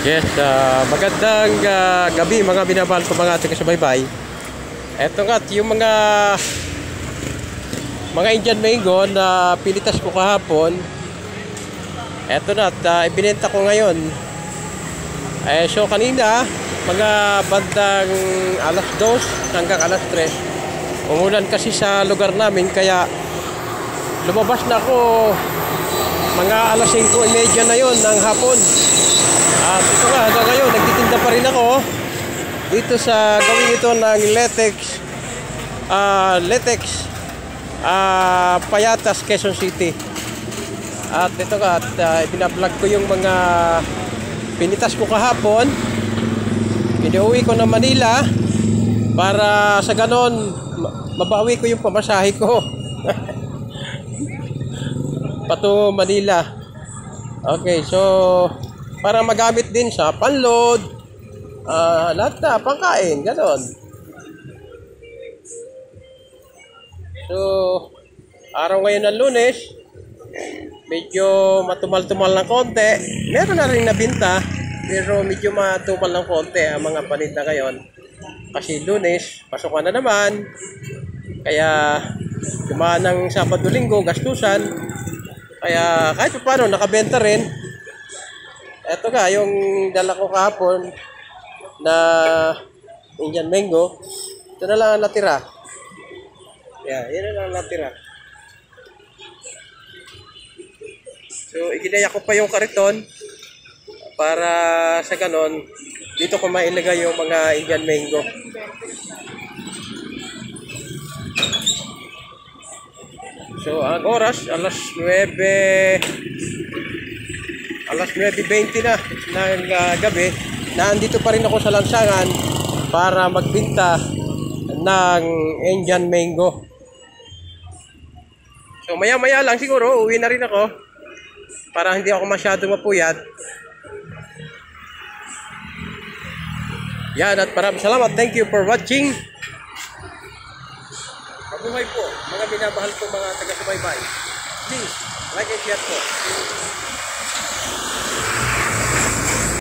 Yes, magandang gabi mga binabahal ko mga taga-subaybay. Eto nga, yung mga Indian mango na pinitas ko kahapon. Eto na, at ibinenta ko ngayon. So kanina, mga bandang alas 2 hanggang alas 3. Umulan kasi sa lugar namin, kaya lumabas na ako mga alas 5:30 na yon ng hapon. At ito nga, hanggang ngayon, nagtitinda pa rin ako dito sa gawin ito ng Letex Payatas, Quezon City. At ito nga, binablog ko yung mga pinitas ko kahapon. Inuwi ko na Manila para sa ganon mabawi ko yung pamasahe ko patungo Manila. Okay, so para magamit din sa panload, lahat na pangkain, ganon. So araw ngayon ng Lunes, medyo matumal-tumal ng konti. Meron na rin nabinta, pero medyo matumal ng konti ang mga paninda ngayon. Kasi Lunes, pasukan na naman. Kaya dumaan ng Sabado-Linggo, gastusan. Kaya kahit paano nakabenta rin. Ito nga, yung dala ko kahapon na Indian mango. Ito na lang ang natira. Yan na lang ang natira. So, iginaya ko pa yung kariton para sa ganon, dito ko mailagay yung mga Indian mango. So, ang oras, alas 9:20 na ng gabi. Nandito pa rin ako sa lansangan para magbinta ng Indian mango. So, maya-maya lang siguro, uwi na rin ako para hindi ako masyado mapuyat. Yan, at maraming salamat. Thank you for watching. Mabuhay po, mga binabahal ko mga taga-subaybay. Please, like and share po.